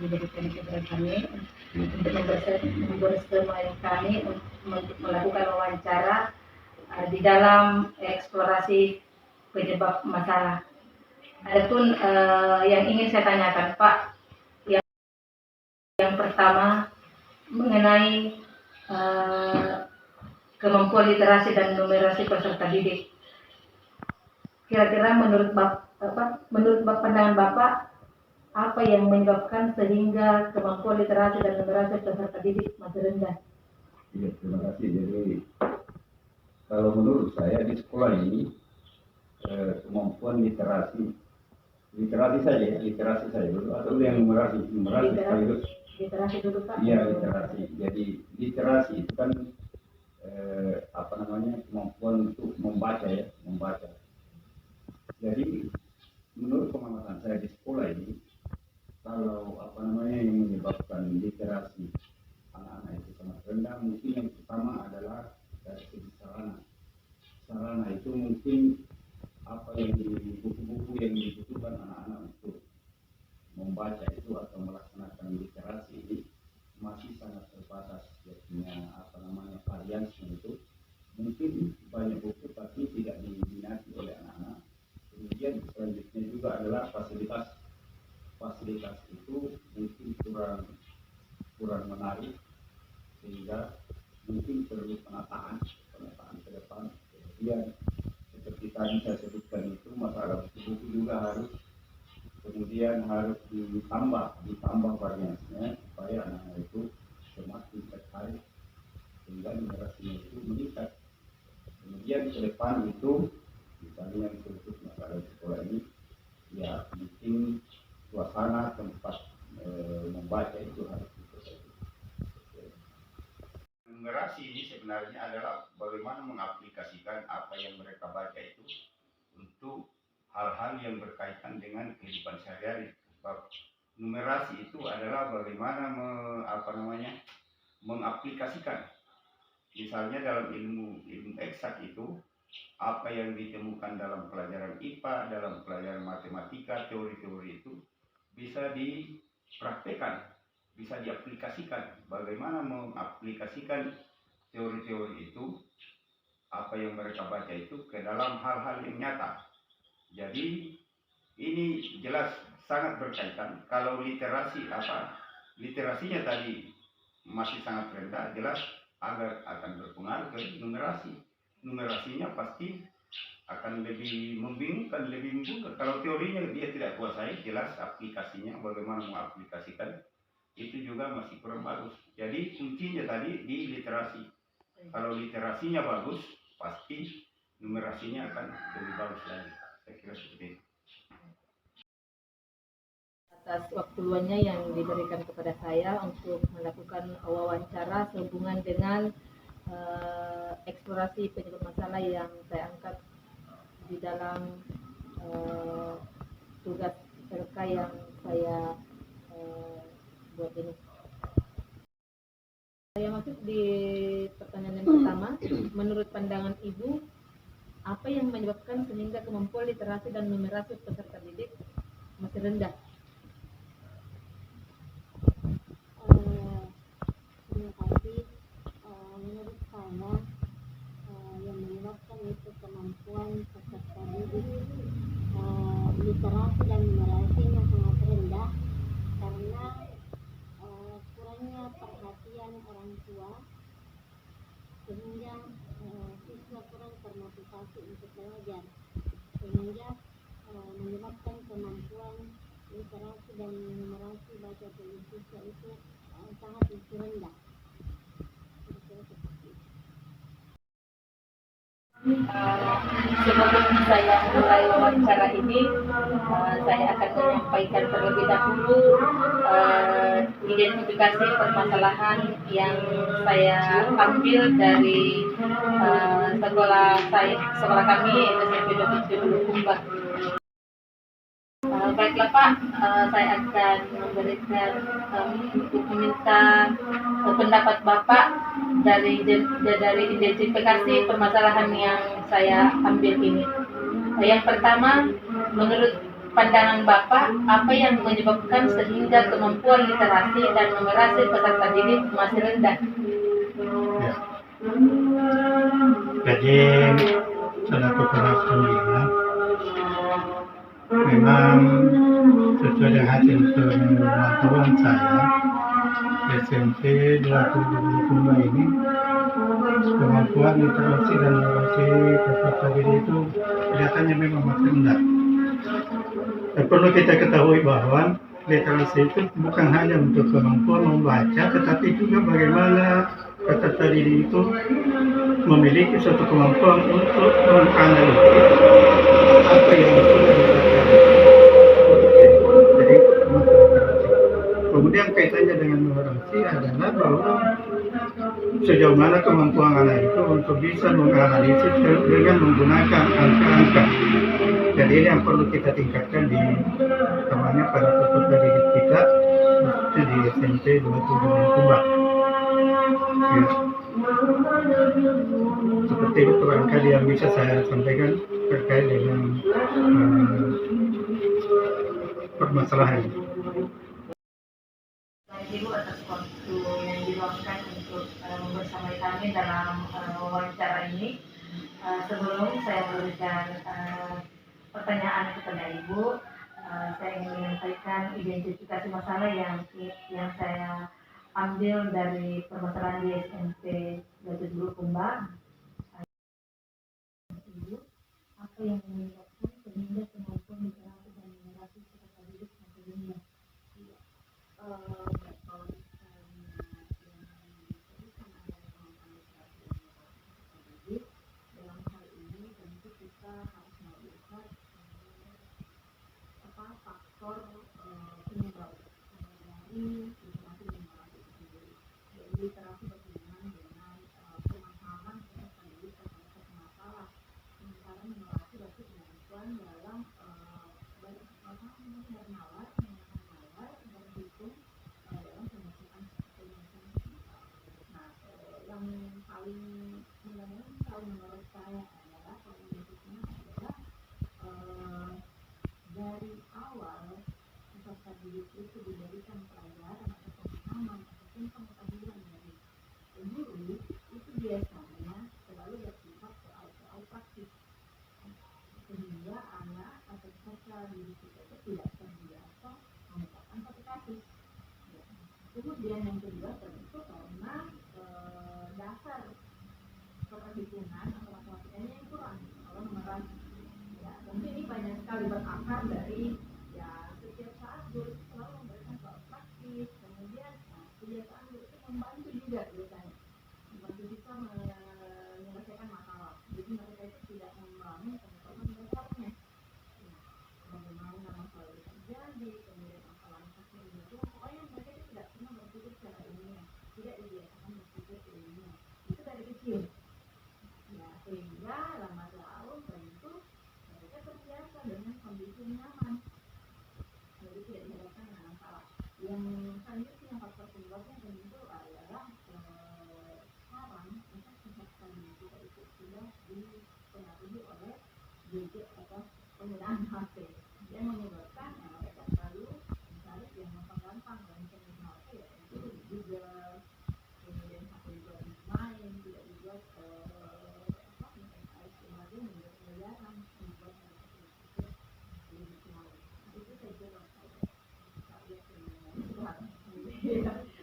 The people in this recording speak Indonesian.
diberikan kepada kami untuk membersamai kami untuk melakukan wawancara di dalam eksplorasi penyebab masalah. Adapun yang ingin saya tanyakan, Pak, yang pertama mengenai kemampuan literasi dan numerasi peserta didik. Kira-kira menurut pandangan Bapak, apa yang menyebabkan sehingga kemampuan literasi dan numerasi peserta didik masih rendah? Ya, terima kasih. Jadi kalau menurut saya di sekolah ini kemampuan literasi saja dulu, atau yang numerasi sekaligus. Literasi dulu, Pak. Iya, literasi. Jadi literasi itu kan kemampuan untuk membaca. Jadi menurut pengamatan saya di sekolah ini, kalau yang menyebabkan literasi anak-anak itu sangat rendah, mungkin yang pertama adalah dari segi sarana itu mungkin apa yang di buku-buku yang dibutuhkan anak-anak untuk membaca itu atau melaksanakan literasi ini masih sangat terbatas. Jadinya variasinya itu mungkin banyak buku tapi tidak diminati oleh anak-anak. Kemudian selanjutnya juga adalah fasilitas itu mungkin kurang menarik, sehingga mungkin perlu penataan ke depan. Kemudian seperti tadi saya sebutkan itu, masalah buku juga harus ditambah variasinya supaya anak-anak itu semakin tertarik, sehingga numerasinya itu meningkat. Kemudian ke depan itu misalnya yang khusus masalah sekolah ini, ya mungkin suasana tempat membaca itu harus diperbaiki. Numerasi ini sebenarnya adalah bagaimana mengaplikasikan apa yang mereka baca itu untuk hal-hal yang berkaitan dengan kehidupan sehari-hari. Sebab numerasi itu adalah bagaimana mengaplikasikan. Misalnya dalam ilmu eksak itu, apa yang ditemukan dalam pelajaran IPA, dalam pelajaran matematika, teori-teori itu bisa dipraktekkan, bisa diaplikasikan. Bagaimana mengaplikasikan teori-teori itu, apa yang mereka baca itu ke dalam hal-hal yang nyata. Jadi ini jelas sangat berkaitan. Kalau literasinya tadi masih sangat rendah, jelas akan berpengaruh ke numerasinya pasti akan lebih membingungkan, kalau teorinya dia tidak kuasai, jelas aplikasinya, bagaimana mengaplikasikan itu juga masih kurang bagus. Jadi kuncinya tadi di literasi. Kalau literasinya bagus, pasti numerasinya akan lebih bagus lagi. Saya kira seperti itu. Atas waktu luangnya yang diberikan kepada saya untuk melakukan wawancara sehubungan dengan eksplorasi penyebab masalah yang saya angkat di dalam tugas LK yang saya buat ini. Saya masuk di pertanyaan yang pertama. Menurut pandangan Ibu, apa yang menyebabkan sehingga kemampuan literasi dan numerasi peserta didik masih rendah? Terima kasih. Menurut saya yang menyebabkan itu kemampuan peserta didik literasi dan numerasinya sangat rendah karena kurangnya perhatian orang tua, sehingga siswa kurang termotivasi untuk belajar, sehingga menyebabkan kemampuan literasi dan numerasi baca tulis siswa itu sangat rendah. Sebelum saya mulai wawancara ini, saya akan menyampaikan terlebih dahulu identifikasi permasalahan yang saya ambil dari sekolah kami, SMP Dr. Kumba. Baiklah Pak, saya akan memberikan untuk meminta pendapat Bapak dari identifikasi permasalahan yang saya ambil ini. Yang pertama, menurut pandangan Bapak, apa yang menyebabkan sehingga kemampuan literasi dan numerasi peserta didik masih rendah? Ya. Jadi selaku kepala sekolah memang sesuai dengan hasil pemantauan saya SMP 2022 ini kemampuan literasi dan numerasi peserta didik itu kelihatannya memang masih rendah. Dan perlu kita ketahui bahwa literasi itu bukan hanya untuk kemampuan membaca, tetapi juga bagaimana peserta didik itu memiliki suatu kemampuan untuk menganalisis apa yang sudah dibaca. Jadi termasuk literasi. Kemudian kaitannya dengan numerasi adalah bahwa sejauh mana kemampuan anak itu untuk bisa menganalisis dengan menggunakan angka-angka. Jadi ini yang perlu kita tingkatkan di utamanya pada peserta didik kita khususnya di SMP 27 Kumbang. Ya. Seperti itu barangkali yang bisa saya sampaikan terkait dengan permasalahan. Ibu atas waktu yang diluangkan untuk membersamai kami dalam wawancara ini. Sebelum saya memberikan pertanyaan kepada Ibu, saya ingin menyampaikan identifikasi masalah yang saya ambil dari permasalahan di SMP Gatot Bulukumba. Ibu, apa yang menyebabkan sehingga kemampuan literasi dan numerasi peserta didik masih rendah? Kalau misalnya yang disebutkan ada kemampuan literasi dan numerasi peserta didik, dalam hal ini tentu kita harus melihat faktor penyebab dari literasi dan numerasi itu sendiri. Jadi literasi berhubungan dengan pemahaman peserta didik terhadap satu masalah, sementara numerasi berarti kemampuan dalam bernalar, berhitung dalam penyusunan misal. Nah, yang paling fundamental menurut saya adalah komunikasinya adalah dari awal peserta didik itu diberikan pelajaran atau pemahaman ataupun pengetahuan dari guru itu biasanya selalu bersifat soal praktis, sehingga anak atau peserta didik itu tidak terbiasa mengucapkan aplikasi. Kemudian yang kedua tentu karena dasar perhitungan atau matematikanya yang kurang kalau numerasi. Ya, tentu ini banyak sekali berakar dari setiap saat guru selalu memberikan soal praktis, kemudian kebiasaan guru itu membantu juga biasanya membantu kita menyelesaikan masalah. Jadi mereka itu tidak mengulangi pengetahuan dasarnya. Bagaimana masalah itu terjadi, kemudian apa langkahnya dilakukan, pokoknya mereka itu tidak pernah berpikir secara ilmiah, tidak dibiasakan berpikir ilmiah. Itu dari kecil. Ya, sehingga lambat laun tentu mereka terbiasa dengan kondisi yang nyaman. Jadi tidak dihadapkan dengan masalah. Yang selanjutnya faktor penyebabnya tentu adalah sekarang untuk peserta didik kita itu sudah dipengaruhi oleh gadget atau penggunaan HP yang menyebabkan mereka selalu mencari yang gampang dan penggunaan HP ya itu Google, kemudian HP juga main, tidak dibuat istilahnya membuat pelajaran, membuat mereka berpikir lebih jauh. Itu saya kira saya lihat sebenarnya